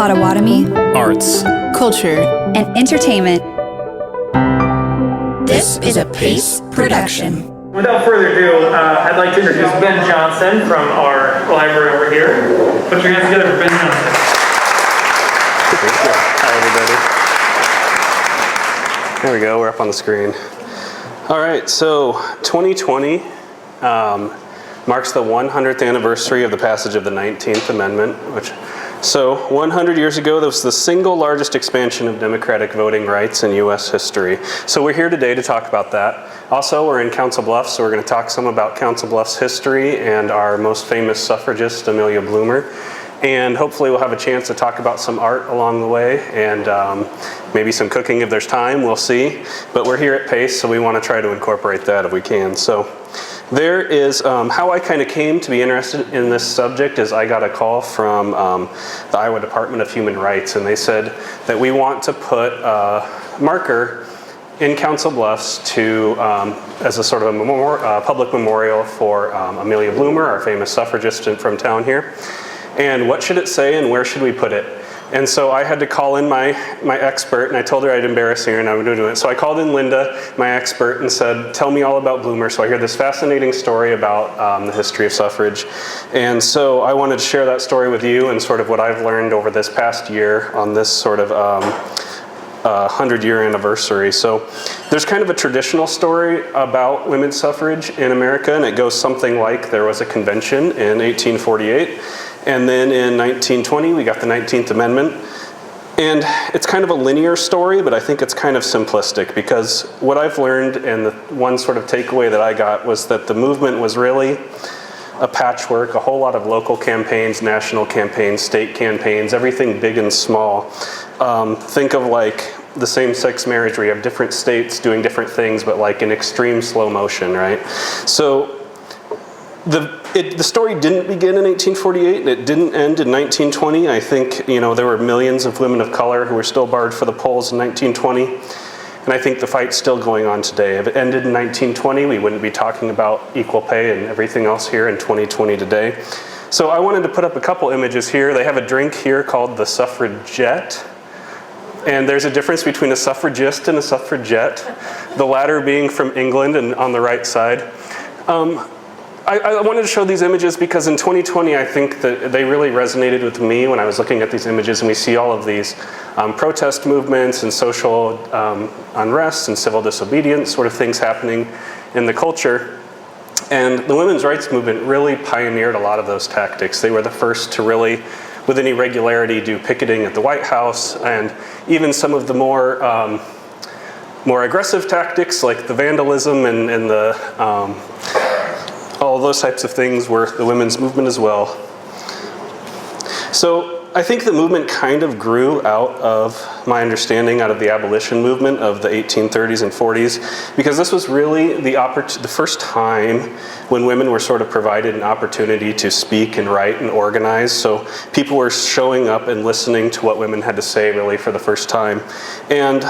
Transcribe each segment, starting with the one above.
Potawatomi, arts, culture, and entertainment. This is a Pace production. Without further ado, I'd like to introduce Ben Johnson from our library over here. Put your hands together for Ben Johnson. Thank you. Hi, everybody. There we go. We're up on the screen. All right. So 2020 marks the 100th anniversary of the passage of the 19th Amendment, So 100 years ago, that was the single largest expansion of democratic voting rights in U.S. history. So we're here today to talk about that. Also, we're in Council Bluffs, so we're going to talk some about Council Bluffs history and our most famous suffragist, Amelia Bloomer. And hopefully we'll have a chance to talk about some art along the way and maybe some cooking if there's time, we'll see. But we're here at Pace, so we want to try to incorporate that if we can. So there is how I kind of came to be interested in this subject is I got a call from the Iowa Department of Human Rights, and they said that we want to put a marker in Council Bluffs to as a sort of a public memorial for Amelia Bloomer, our famous suffragist from town here. And what should it say and where should we put it? And so I had to call in my expert, and I told her I'd embarrass her and I would do it. So I called in Linda, my expert, and said, tell me all about Bloomer. So I heard this fascinating story about the history of suffrage. And so I wanted to share that story with you and sort of what I've learned over this past year on this sort of 100-year anniversary. So there's kind of a traditional story about women's suffrage in America, and it goes something like there was a convention in 1848. And then in 1920, we got the 19th Amendment. And it's kind of a linear story, but I think it's kind of simplistic because what I've learned and the one sort of takeaway that I got was that the movement was really a patchwork, a whole lot of local campaigns, national campaigns, state campaigns, everything big and small. Think of like the same-sex marriage where you have different states doing different things, but like in extreme slow motion, right? So the story didn't begin in 1848 and it didn't end in 1920. I think, there were millions of women of color who were still barred for the polls in 1920. And I think the fight's still going on today. If it ended in 1920, we wouldn't be talking about equal pay and everything else here in 2020 today. So I wanted to put up a couple images here. They have a drink here called the Suffragette. And there's a difference between a suffragist and a suffragette, the latter being from England and on the right side. I wanted to show these images because in 2020, I think that they really resonated with me when I was looking at these images, and we see all of these protest movements and social unrest and civil disobedience sort of things happening in the culture. And the women's rights movement really pioneered a lot of those tactics. They were the first to really, with any regularity, do picketing at the White House, and even some of the more aggressive tactics like the vandalism and the all those types of things were the women's movement as well. So I think the movement kind of grew out of my understanding out of the abolition movement of the 1830s and 40s, because this was really the first time when women were sort of provided an opportunity to speak and write and organize. So people were showing up and listening to what women had to say really for the first time. And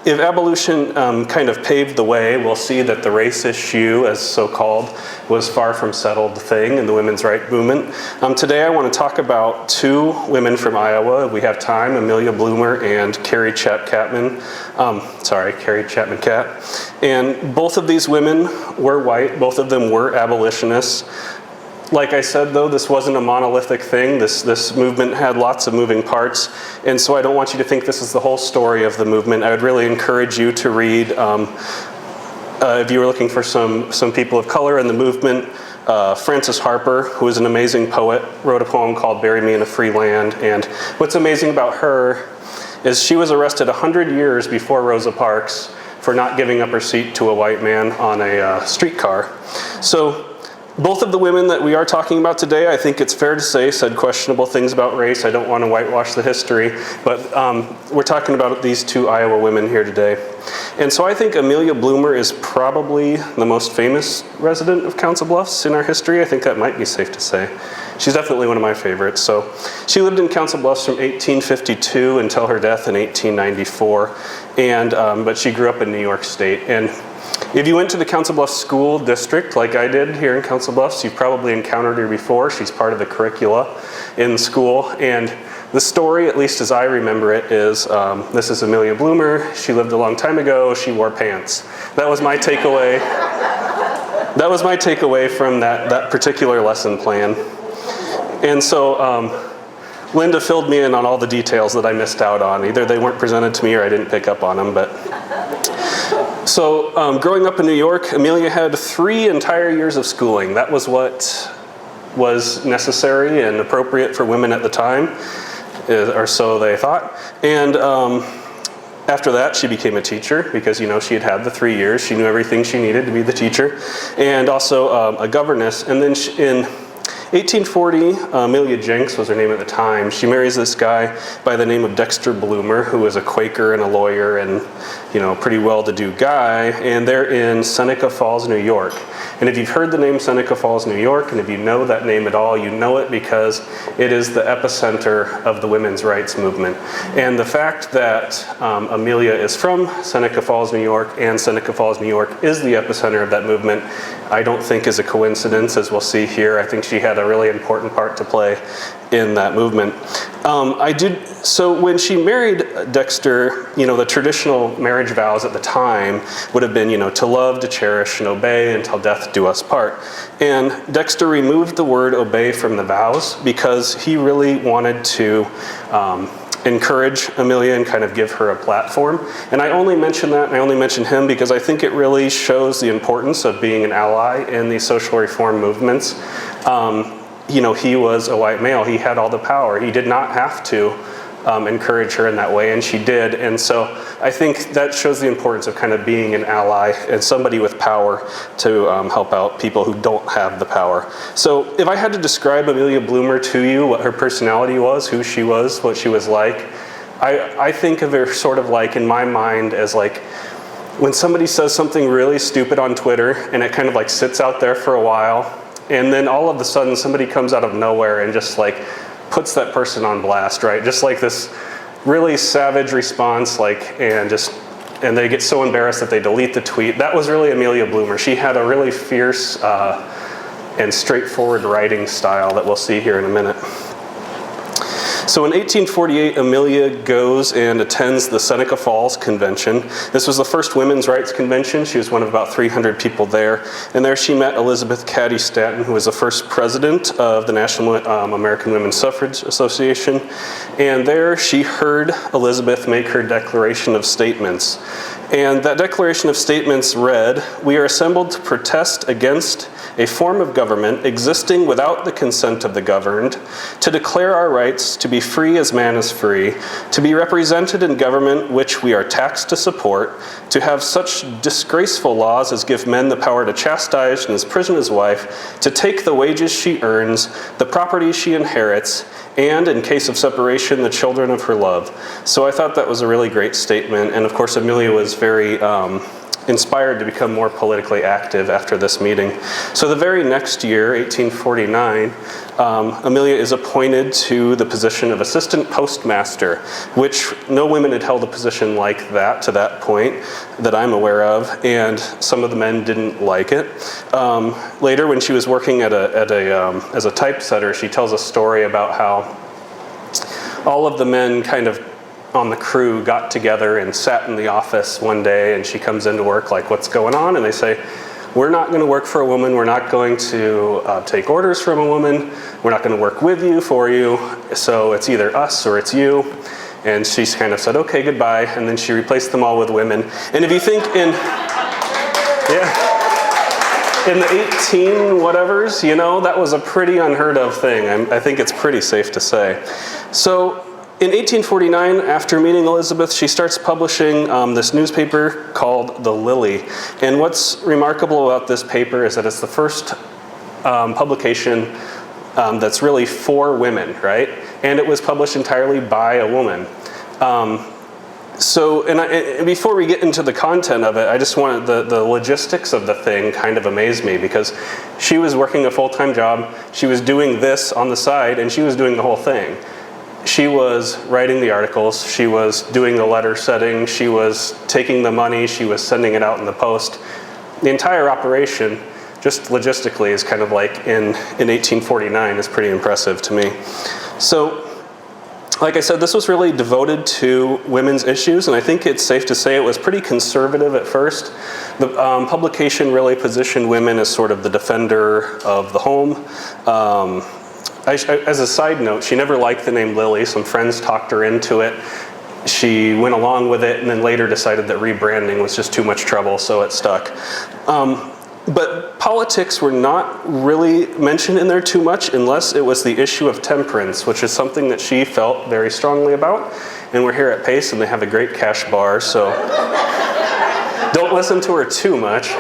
if abolition kind of paved the way, we'll see that the race issue, as so-called, was far from settled thing in the women's rights movement. Today I want to talk about two women from Iowa. We have time, Amelia Bloomer and Carrie Chapman Catt. And both of these women were white. Both of them were abolitionists. Like I said, though, this wasn't a monolithic thing. This movement had lots of moving parts, and so I don't want you to think this is the whole story of the movement. I would really encourage you to read, if you were looking for some people of color in the movement, Frances Harper, who is an amazing poet, wrote a poem called Bury Me in a Free Land, and what's amazing about her is she was arrested 100 years before Rosa Parks for not giving up her seat to a white man on a streetcar. So both of the women that we are talking about today, I think it's fair to say, said questionable things about race. I don't want to whitewash the history, but we're talking about these two Iowa women here today. And so I think Amelia Bloomer is probably the most famous resident of Council Bluffs in our history. I think that might be safe to say. She's definitely one of my favorites. So she lived in Council Bluffs from 1852 until her death in 1894, but she grew up in New York State. And If you went to the Council Bluffs School District, like I did here in Council Bluffs, you've probably encountered her before. She's part of the curricula in school. And the story, at least as I remember it, is this is Amelia Bloomer. She lived a long time ago. She wore pants. That was my takeaway. That was my takeaway from that particular lesson plan. And so Linda filled me in on all the details that I missed out on. Either they weren't presented to me or I didn't pick up on them. But so growing up in New York, Amelia had 3 entire years of schooling. That was what was necessary and appropriate for women at the time, or so they thought. And after that, she became a teacher because, you know, she had the 3 years. She knew everything she needed to be the teacher, and also a governess. And then in 1840, Amelia Jenks was her name at the time. She marries this guy by the name of Dexter Bloomer, who was a Quaker and a lawyer and, you know, pretty well-to-do guy. And they're in Seneca Falls, New York. And if you've heard the name Seneca Falls, New York, and if you know that name at all, you know it because it is the epicenter of the women's rights movement. And the fact that Amelia is from Seneca Falls, New York, and Seneca Falls, New York is the epicenter of that movement, I don't think is a coincidence, as we'll see here. I think she had a really important part to play in that movement. So when she married Dexter, you know, the traditional marriage vows at the time would have been, you know, to love, to cherish, and obey until death do us part. And Dexter removed the word obey from the vows because he really wanted to encourage Amelia and kind of give her a platform. And I only mention that, and I only mention him because I think it really shows the importance of being an ally in these social reform movements. You know, he was a white male. He had all the power. He did not have to encourage her in that way, and she did. And so I think that shows the importance of kind of being an ally and somebody with power to help out people who don't have the power. So if I had to describe Amelia Bloomer to you, what her personality was, who she was, what she was like, I think of her sort of like, in my mind, as like when somebody says something really stupid on Twitter and it kind of like sits out there for a while, and then all of a sudden somebody comes out of nowhere and just like puts that person on blast, right? Just like this really savage response, like, and they get so embarrassed that they delete the tweet. That was really Amelia Bloomer. She had a really fierce and straightforward writing style that we'll see here in a minute. So in 1848, Amelia goes and attends the Seneca Falls Convention. This was the first women's rights convention. She was one of about 300 people there. And there she met Elizabeth Cady Stanton, who was the first president of the National American Women's Suffrage Association. And there she heard Elizabeth make her Declaration of Statements. And that Declaration of Statements read, "We are assembled to protest against a form of government existing without the consent of the governed, to declare our rights to be free as man is free, to be represented in government which we are taxed to support, to have such disgraceful laws as give men the power to chastise and imprison his wife, to take the wages she earns, the property she inherits, and, in case of separation, the children of her love." So I thought that was a really great statement, and of course Amelia was very inspired to become more politically active after this meeting. So the very next year, 1849, Amelia is appointed to the position of assistant postmaster, which no women had held a position like that to that point that I'm aware of, and some of the men didn't like it. Later, when she was working as a typesetter, she tells a story about how all of the men kind of on the crew got together and sat in the office one day, and she comes into work like, "What's going on?" And they say, "We're not going to work for a woman. We're not going to take orders from a woman. We're not going to work with you, for you. So it's either us or it's you." And she kind of said, "Okay, goodbye." And then she replaced them all with women. And if you think in the 18 whatevers, you know, that was a pretty unheard of thing. I think it's pretty safe to say. So in 1849, after meeting Elizabeth, she starts publishing this newspaper called The Lily. And what's remarkable about this paper is that it's the first publication that's really for women, right? And it was published entirely by a woman. And before we get into the content of it, I just wanted the logistics of the thing kind of amazed me, because she was working a full-time job, she was doing this on the side, and she was doing the whole thing. She was writing the articles, she was doing the letter setting, she was taking the money, she was sending it out in the post. the entire operation, just logistically, is kind of like in 1849 is pretty impressive to me. So, like I said, this was really devoted to women's issues, and I think it's safe to say it was pretty conservative at first. The publication really positioned women as sort of the defender of the home. As a side note, she never liked the name Lily. Some friends talked her into it. She went along with it and then later decided that rebranding was just too much trouble, so it stuck. But politics were not really mentioned in there too much unless it was the issue of temperance, which is something that she felt very strongly about. And we're here at Pace and they have a great cash bar, so don't listen to her too much.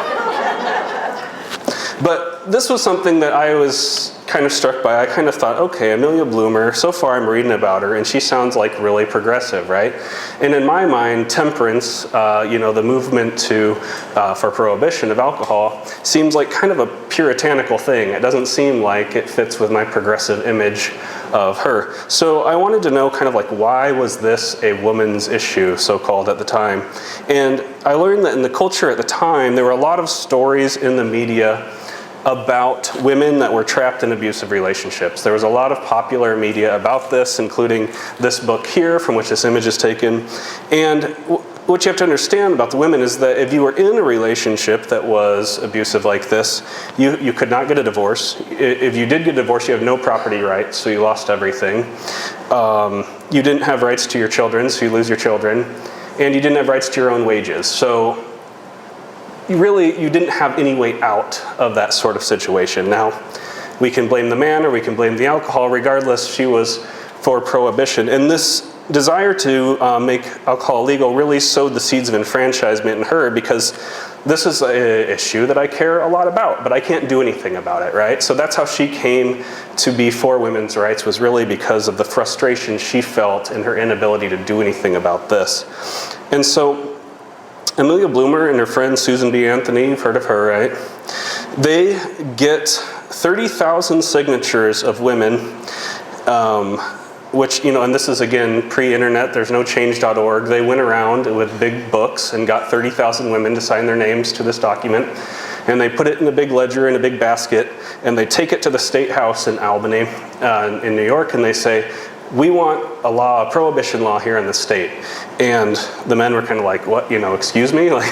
But this was something that I was kind of struck by. I kind of thought, okay, Amelia Bloomer, so far I'm reading about her and she sounds like really progressive, right? And in my mind, temperance, the movement for prohibition of alcohol seems like kind of a puritanical thing. It doesn't seem like it fits with my progressive image of her. So I wanted to know kind of like, why was this a woman's issue, so-called, at the time? And I learned that in the culture at the time, there were a lot of stories in the media about women that were trapped in abusive relationships. There was a lot of popular media about this, including this book here, from which this image is taken. And what you have to understand about the women is that if you were in a relationship that was abusive like this, you could not get a divorce. If you did get a divorce, you have no property rights, so you lost everything. You didn't have rights to your children, so you lose your children. And you didn't have rights to your own wages. So you didn't have any way out of that sort of situation. Now, we can blame the man or we can blame the alcohol. Regardless, she was for prohibition. And this desire to make alcohol legal really sowed the seeds of enfranchisement in her, because this is an issue that I care a lot about, but I can't do anything about it, right? So that's how she came to be for women's rights, was really because of the frustration she felt in her inability to do anything about this. And so Amelia Bloomer and her friend Susan B. Anthony, you've heard of her, right? They get 30,000 signatures of women, which, and this is again pre-internet, there's no change.org. They went around with big books and got 30,000 women to sign their names to this document. And they put it in a big ledger in a big basket, and they take it to the State House in Albany, in New York, and they say, we want a prohibition law here in the state. And the men were kind of like, what, excuse me? Like,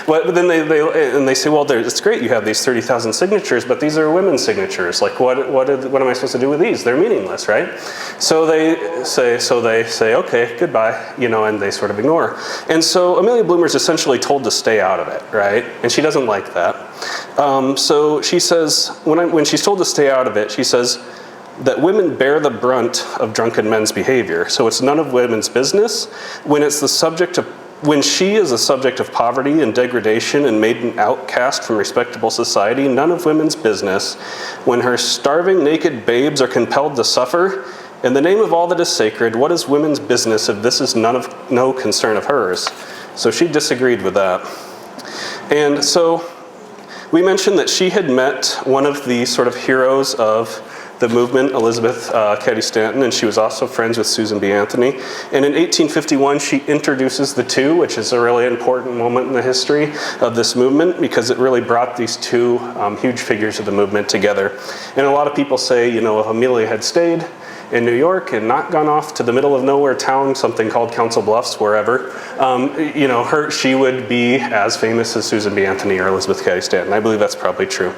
what? But then they say, well, it's great you have these 30,000 signatures, but these are women's signatures. Like, what am I supposed to do with these? They're meaningless, right? So they say, okay, goodbye, and they sort of ignore. And so Amelia Bloomer is essentially told to stay out of it, right? And she doesn't like that. So she says, when she's told to stay out of it, she says that women bear the brunt of drunken men's behavior. So it's none of women's business. When she is a subject of poverty and degradation and made an outcast from respectable society, none of women's business. When her starving naked babes are compelled to suffer, in the name of all that is sacred, what is women's business if this is no concern of hers? So she disagreed with that. And so we mentioned that she had met one of the sort of heroes of the movement, Elizabeth Cady Stanton, and she was also friends with Susan B. Anthony. And in 1851, she introduces the two, which is a really important moment in the history of this movement, because it really brought these two huge figures of the movement together. And a lot of people say, if Amelia had stayed in New York and not gone off to the middle of nowhere town, something called Council Bluffs, wherever, she would be as famous as Susan B. Anthony or Elizabeth Cady Stanton. I believe that's probably true.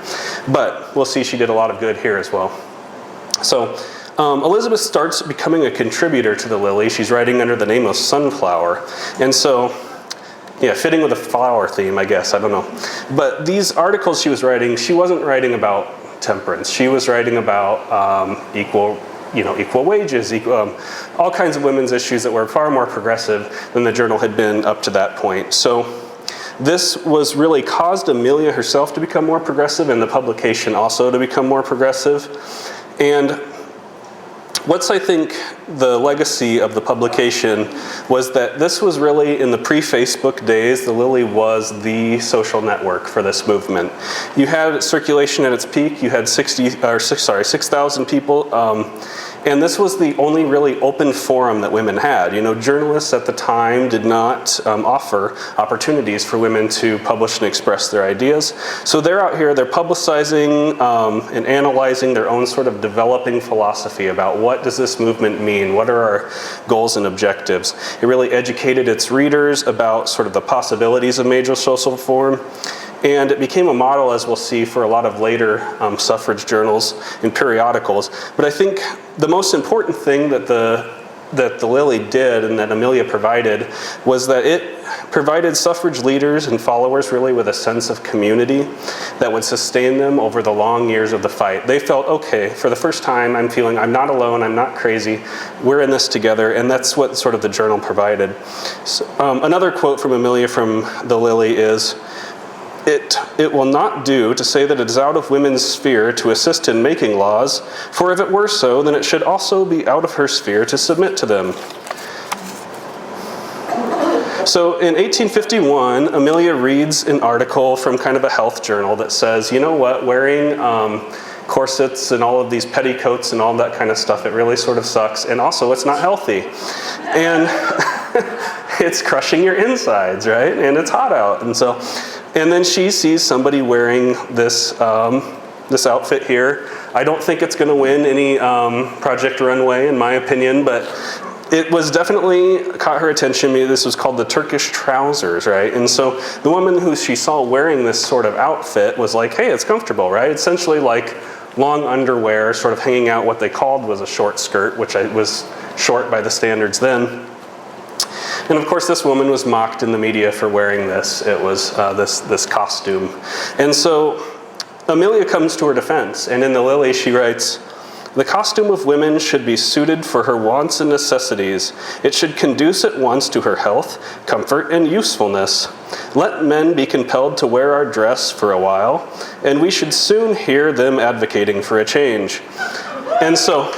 But we'll see, she did a lot of good here as well. So Elizabeth starts becoming a contributor to the Lily. She's writing under the name of Sunflower. And so, yeah, fitting with the flower theme, I guess, I don't know. But these articles she was writing, she wasn't writing about temperance. She was writing about equal wages, all kinds of women's issues that were far more progressive than the journal had been up to that point. So this was really caused Amelia herself to become more progressive, and the publication also to become more progressive. And what's, I think, the legacy of the publication was that this was really, in the pre-Facebook days, the Lily was the social network for this movement. You had circulation at its peak, you had 6,000 people And this was the only really open forum that women had. You know, journalists at the time did not offer opportunities for women to publish and express their ideas. So they're out here, they're publicizing and analyzing their own sort of developing philosophy about what does this movement mean? What are our goals and objectives? It really educated its readers about sort of the possibilities of major social reform. And it became a model, as we'll see, for a lot of later suffrage journals and periodicals. But I think the most important thing that the Lily did and that Amelia provided was that it provided suffrage leaders and followers really with a sense of community that would sustain them over the long years of the fight. They felt, okay, for the first time I'm feeling I'm not alone, I'm not crazy, we're in this together, and that's what sort of the journal provided. So, another quote from Amelia from the Lily is, It will not do to say that it is out of women's sphere to assist in making laws, for if it were so, then it should also be out of her sphere to submit to them. So in 1851, Amelia reads an article from kind of a health journal that says, you know what, wearing corsets and all of these petticoats and all that kind of stuff, it really sort of sucks, and also it's not healthy. And it's crushing your insides, right? And it's hot out, and then she sees somebody wearing this this outfit here. I don't think it's going to win any Project Runway, in my opinion, but it was definitely caught her attention. This was called the Turkish trousers, right? And so the woman who she saw wearing this sort of outfit was like, hey, it's comfortable, right? Essentially like long underwear, sort of hanging out what they called was a short skirt, which was short by the standards then. And of course, this woman was mocked in the media for wearing this. It was this costume. And so Amelia comes to her defense. And in the Lily, she writes, the costume of women should be suited for her wants and necessities. It should conduce at once to her health, comfort, and usefulness. Let men be compelled to wear our dress for a while, and we should soon hear them advocating for a change. And so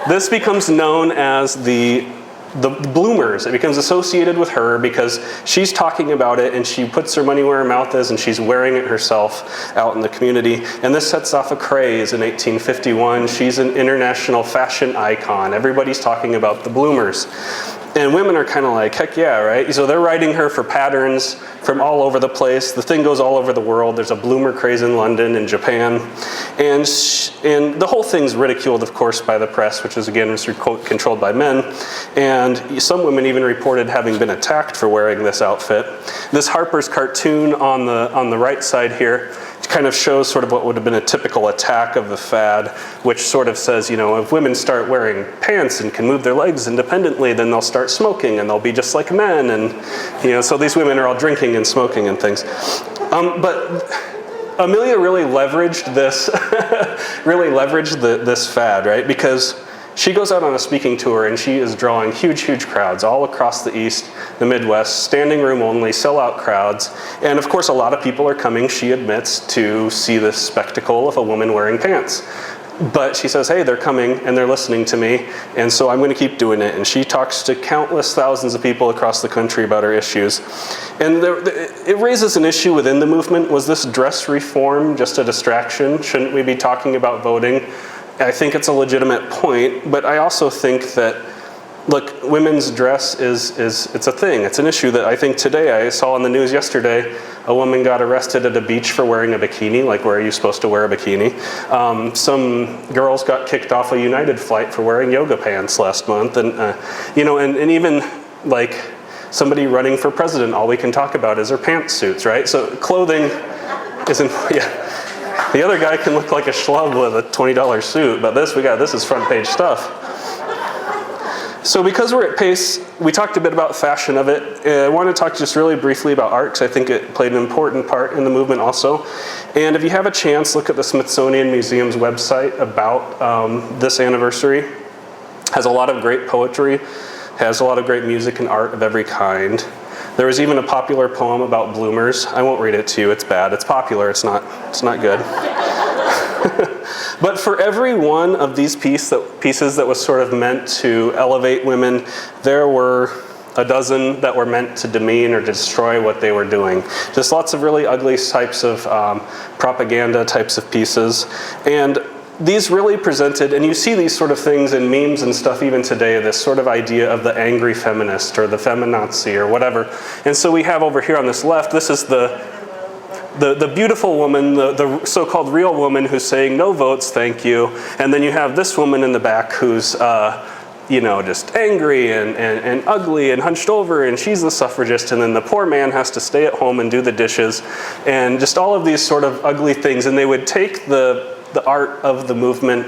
this becomes known as the Bloomers. It becomes associated with her because she's talking about it and she puts her money where her mouth is and she's wearing it herself out in the community. And this sets off a craze in 1851. She's an international fashion icon. Everybody's talking about the Bloomers. And women are kind of like, heck yeah, right? So they're writing her for patterns from all over the place. The thing goes all over the world. There's a Bloomer craze in London and Japan. And the whole thing's ridiculed, of course, by the press, which is, again, controlled by men. And some women even reported having been attacked for wearing this outfit. This Harper's cartoon on the right side here kind of shows sort of what would have been a typical attack of the fad, which sort of says, you know, if women start wearing pants and can move their legs independently, then they'll start smoking and they'll be just like men. And, you know, so these women are all drinking and smoking and things. But Amelia really leveraged this, this fad, right? Because she goes out on a speaking tour and she is drawing huge, huge crowds all across the East, the Midwest, standing room only, sellout crowds. And of course, a lot of people are coming, she admits, to see this spectacle of a woman wearing pants. But she says, hey, they're coming and they're listening to me, and so I'm going to keep doing it. And she talks to countless thousands of people across the country about her issues. And it raises an issue within the movement. Was this dress reform just a distraction? Shouldn't we be talking about voting? I think it's a legitimate point, but I also think that, look, women's dress it's a thing. It's an issue that I think today, I saw on the news yesterday, a woman got arrested at a beach for wearing a bikini, like where are you supposed to wear a bikini? Some girls got kicked off a United flight for wearing yoga pants last month. And, you know, and even like somebody running for president, all we can talk about is her pantsuits, right? So clothing isn't, yeah. The other guy can look like a schlub with a $20 suit, but this is front page stuff. So because we're at pace, we talked a bit about fashion of it. I want to talk just really briefly about art, because I think it played an important part in the movement also. And if you have a chance, look at the Smithsonian Museum's website about this anniversary. It has a lot of great poetry, has a lot of great music and art of every kind. There was even a popular poem about bloomers. I won't read it to you, it's bad. It's popular, it's not good. But for every one of these pieces that was sort of meant to elevate women, there were a dozen that were meant to demean or destroy what they were doing. Just lots of really ugly types of propaganda types of pieces. And these really presented, and you see these sort of things in memes and stuff even today, this sort of idea of the angry feminist or the feminazi or whatever. And so we have over here on this left, this is the beautiful woman, the so-called real woman who's saying no votes, thank you. And then you have this woman in the back who's just angry and ugly and hunched over, and she's the suffragist, and then the poor man has to stay at home and do the dishes, and just all of these sort of ugly things. And they would take the art of the movement,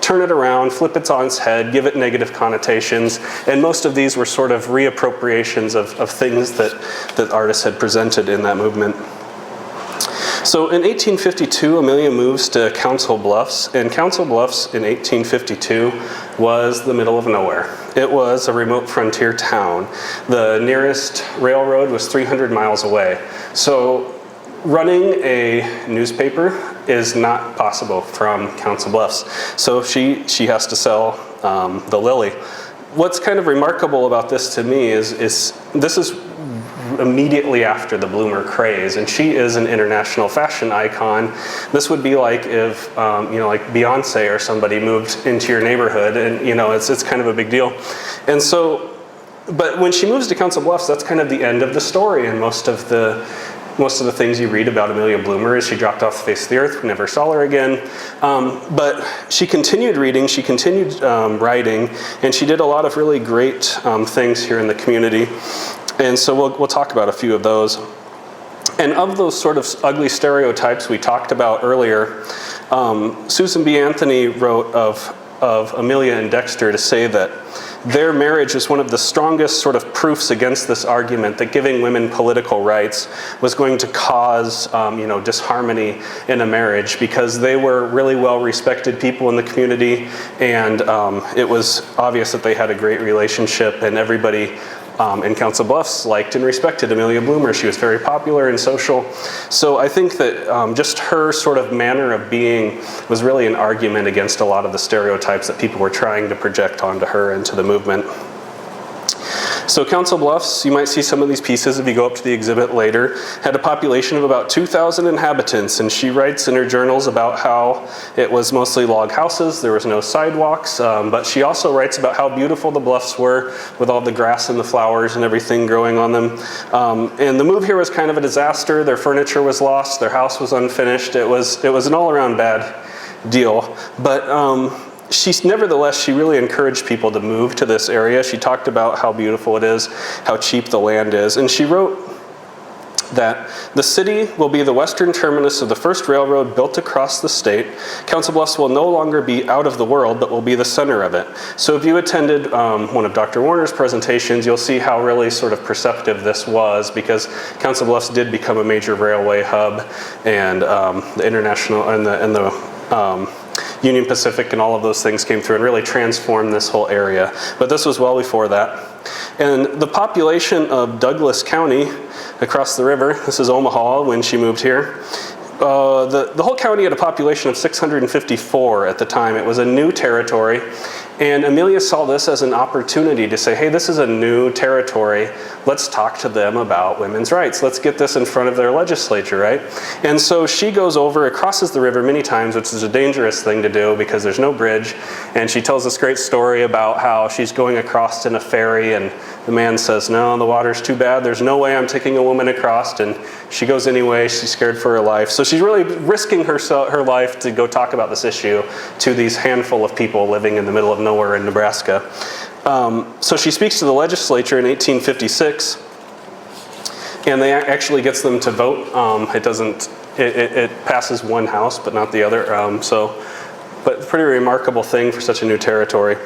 turn it around, flip it on its head, give it negative connotations, and most of these were sort of reappropriations of things that artists had presented in that movement. So in 1852, Amelia moves to Council Bluffs, and Council Bluffs in 1852 was the middle of nowhere. It was a remote frontier town. The nearest railroad was 300 miles away. So running a newspaper is not possible from Council Bluffs. So she has to sell the Lily. What's kind of remarkable about this to me is this is immediately after the Bloomer craze, and she is an international fashion icon. This would be like if like Beyonce or somebody moved into your neighborhood, and it's kind of a big deal. And so, but when she moves to Council Bluffs, that's kind of the end of the story, and most of the things you read about Amelia Bloomer is she dropped off the face of the earth, we never saw her again. But she continued reading, she continued writing, and she did a lot of really great things here in the community. And so we'll talk about a few of those. And of those sort of ugly stereotypes we talked about earlier, Susan B. Anthony wrote of Amelia and Dexter to say that their marriage was one of the strongest sort of proofs against this argument that giving women political rights was going to cause disharmony in a marriage, because they were really well respected people in the community, and it was obvious that they had a great relationship, and everybody in Council Bluffs liked and respected Amelia Bloomer. She was very popular and social. So I think that just her sort of manner of being was really an argument against a lot of the stereotypes that people were trying to project onto her and to the movement. So Council Bluffs, you might see some of these pieces if you go up to the exhibit later, had a population of about 2,000 inhabitants, and she writes in her journals about how it was mostly log houses, there was no sidewalks, but she also writes about how beautiful the bluffs were with all the grass and the flowers and everything growing on them. And the move here was kind of a disaster. Their furniture was lost, their house was unfinished. It was an all-around bad deal. But nevertheless, she really encouraged people to move to this area. She talked about how beautiful it is, how cheap the land is, and she wrote that the city will be the western terminus of the first railroad built across the state. Council Bluffs will no longer be out of the world, but will be the center of it. So if you attended one of Dr. Warner's presentations, you'll see how really sort of perceptive this was, because Council Bluffs did become a major railway hub, and the international and the Union Pacific and all of those things came through and really transformed this whole area. But this was well before that. And the population of Douglas County across the river, this is Omaha when she moved here, the whole county had a population of 654 at the time. It was a new territory, and Amelia saw this as an opportunity to say, hey, this is a new territory. Let's talk to them about women's rights. Let's get this in front of their legislature, right? And so she goes over, it crosses the river many times, which is a dangerous thing to do because there's no bridge. And she tells this great story about how she's going across in a ferry, and the man says, no, the water's too bad. There's no way I'm taking a woman across. And she goes anyway. She's scared for her life. So she's really risking her life to go talk about this issue to these handful of people living in the middle of nowhere in Nebraska. So she speaks to the legislature in 1856, and they actually gets them to vote. It passes one house, but not the other. But pretty remarkable thing for such a new territory.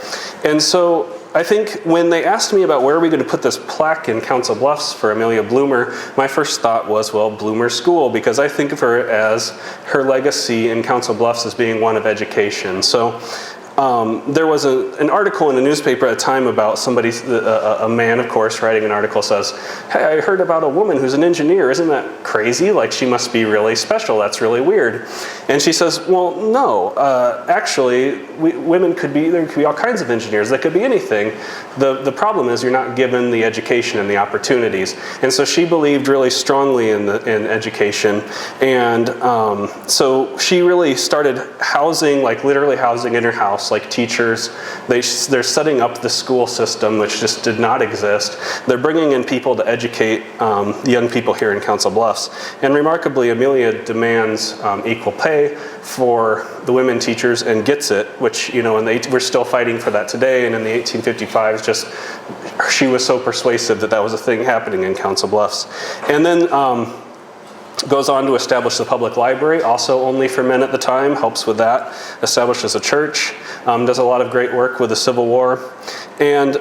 And so I think when they asked me about where are we going to put this plaque in Council Bluffs for Amelia Bloomer, my first thought was, well, Bloomer School, because I think of her as her legacy in Council Bluffs as being one of education. So there was an article in a newspaper at the time about somebody, a man, of course, writing an article says, "Hey, I heard about a woman who's an engineer. Isn't that crazy? Like, she must be really special. That's really weird." And she says, "Well, no. Actually, women there could be all kinds of engineers. They could be anything. The problem is you're not given the education and the opportunities." And so she believed really strongly in education, and so she really started housing, like literally housing in her house, like teachers. They're setting up the school system, which just did not exist. They're bringing in people to educate young people here in Council Bluffs. And remarkably, Amelia demands equal pay for the women teachers and gets it, which, you know, and we're still fighting for that today. And in the 1855s, just she was so persuasive that was a thing happening in Council Bluffs. And then goes on to establish the public library, also only for men at the time, helps with that, establishes a church, does a lot of great work with the Civil War. And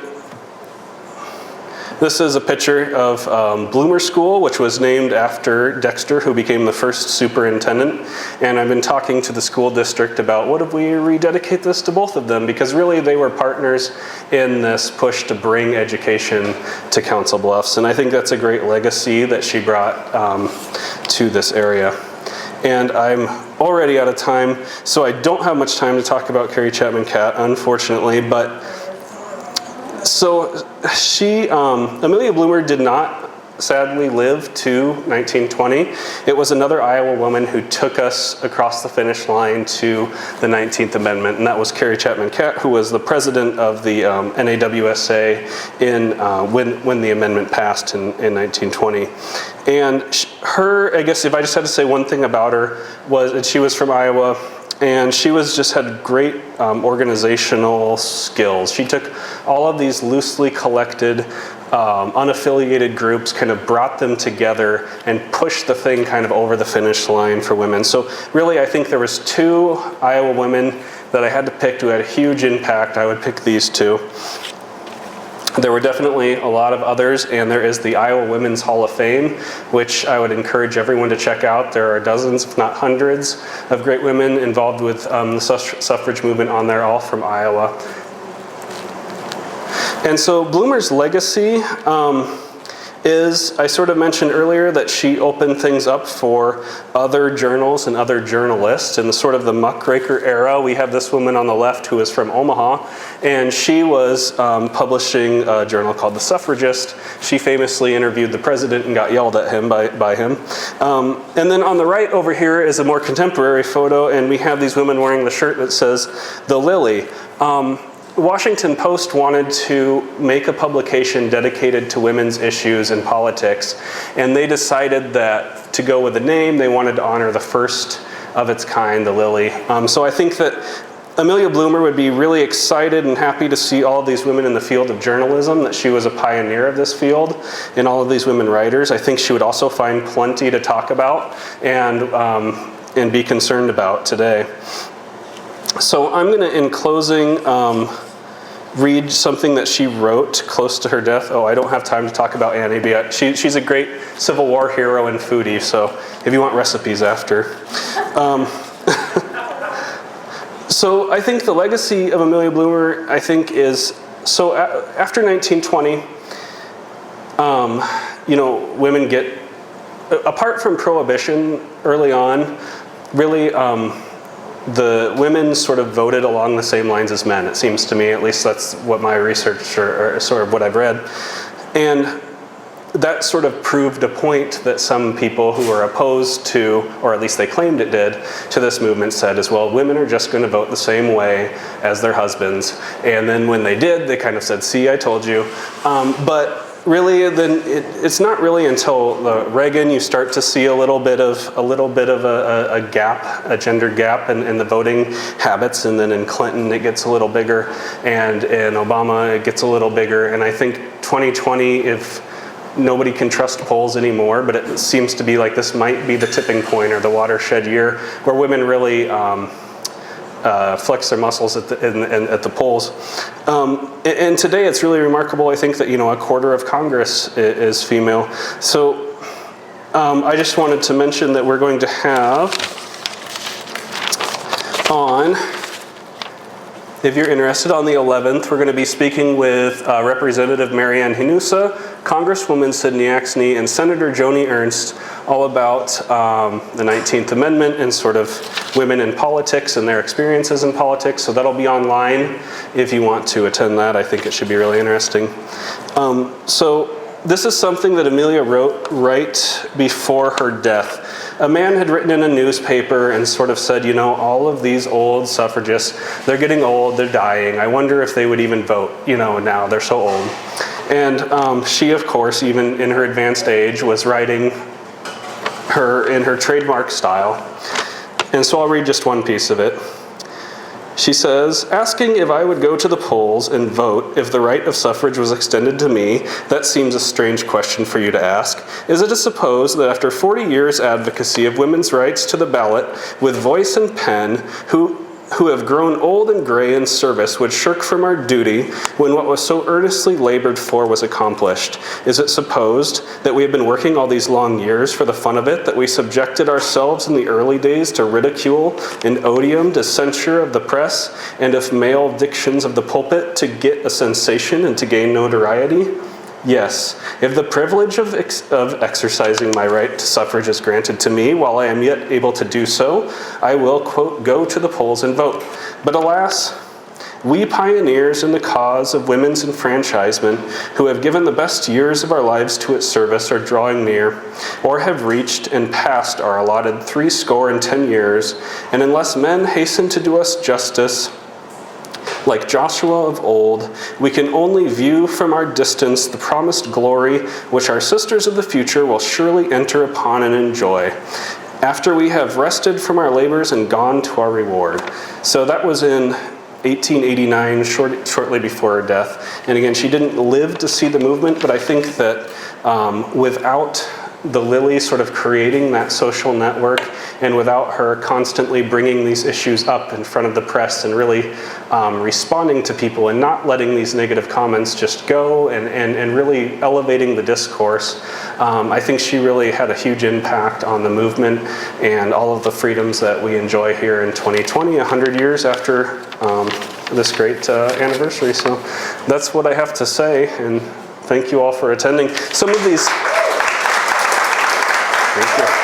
this is a picture of Bloomer School, which was named after Dexter, who became the first superintendent. And I've been talking to the school district about what if we rededicate this to both of them, because really they were partners in this push to bring education to Council Bluffs. And I think that's a great legacy that she brought to this area. And I'm already out of time, so I don't have much time to talk about Carrie Chapman Catt, unfortunately, but so Amelia Bloomer did not sadly live to 1920. It was another Iowa woman who took us across the finish line to the 19th Amendment, and that was Carrie Chapman Catt, who was the president of the NAWSA when the amendment passed in 1920. And her, I guess if I just had to say one thing about her, was that she was from Iowa. And she had great organizational skills. She took all of these loosely collected, unaffiliated groups, kind of brought them together and pushed the thing kind of over the finish line for women. So really, I think there was two Iowa women that I had to pick who had a huge impact. I would pick these two. There were definitely a lot of others, and there is the Iowa Women's Hall of Fame, which I would encourage everyone to check out. There are dozens, if not hundreds, of great women involved with the suffrage movement on there, all from Iowa. And so Bloomer's legacy is, I sort of mentioned earlier that she opened things up for other journals and other journalists in the sort of the muckraker era. We have this woman on the left who is from Omaha, and she was publishing a journal called The Suffragist. She famously interviewed the president and got yelled at him by him. And then on the right over here is a more contemporary photo, and we have these women wearing the shirt that says "The Lily." Washington Post wanted to make a publication dedicated to women's issues and politics, and they decided that to go with the name, they wanted to honor the first of its kind, the Lily. So I think that Amelia Bloomer would be really excited and happy to see all of these women in the field of journalism, that she was a pioneer of this field, and all of these women writers. I think she would also find plenty to talk about and be concerned about today. So I'm going to, in closing, read something that she wrote close to her death. Oh, I don't have time to talk about Annie, but she's a great Civil War hero and foodie, so if you want recipes after. So I think the legacy of Amelia Bloomer, I think, is, so after 1920, women get, apart from Prohibition early on, really, the women sort of voted along the same lines as men, it seems to me. At least that's what my research or sort of what I've read. And that sort of proved a point that some people who were opposed to, or at least they claimed it did, to this movement said as well, women are just going to vote the same way as their husbands. And then when they did, they kind of said, see, I told you. But really, then it's not really until Reagan you start to see a little bit of a gap, a gender gap in the voting habits, and then in Clinton it gets a little bigger, and in Obama it gets a little bigger. And I think 2020, if nobody can trust polls anymore, but it seems to be like this might be the tipping point or the watershed year where women really flex their muscles at the polls. And today it's really remarkable, I think, that a quarter of Congress is female. So I just wanted to mention that we're going to have on If you're interested, on the 11th, we're going to be speaking with Representative Marianne Hinusa, Congresswoman Sydney Axney, and Senator Joni Ernst, all about the 19th Amendment and sort of women in politics and their experiences in politics. So that'll be online if you want to attend that. I think it should be really interesting. So this is something that Amelia wrote right before her death. A man had written in a newspaper and sort of said, you know, all of these old suffragists, they're getting old, they're dying. I wonder if they would even vote, you know, now they're so old. And she, of course, even in her advanced age, was writing in her trademark style. And so I'll read just one piece of it. She says, asking if I would go to the polls and vote if the right of suffrage was extended to me, that seems a strange question for you to ask. Is it to suppose that after 40 years advocacy of women's rights to the ballot with voice and pen, who have grown old and gray in service would shirk from our duty when what was so earnestly labored for was accomplished? Is it supposed that we have been working all these long years for the fun of it, that we subjected ourselves in the early days to ridicule and odium, to censure of the press, and of male dictions of the pulpit to get a sensation and to gain notoriety? Yes, if the privilege of exercising my right to suffrage is granted to me while I am yet able to do so, I will, quote, go to the polls and vote. But alas, we pioneers in the cause of women's enfranchisement, who have given the best years of our lives to its service, are drawing near, or have reached and passed our allotted 70 years, and unless men hasten to do us justice, like Joshua of old, we can only view from our distance the promised glory which our sisters of the future will surely enter upon and enjoy, after we have rested from our labors and gone to our reward. So that was in 1889, shortly before her death. And again, she didn't live to see the movement, but I think that without the Lily sort of creating that social network, and without her constantly bringing these issues up in front of the press and really responding to people and not letting these negative comments just go and really elevating the discourse, I think she really had a huge impact on the movement and all of the freedoms that we enjoy here in 2020, 100 years after this great anniversary. So that's what I have to say, and thank you all for attending. Some of these... Thank you.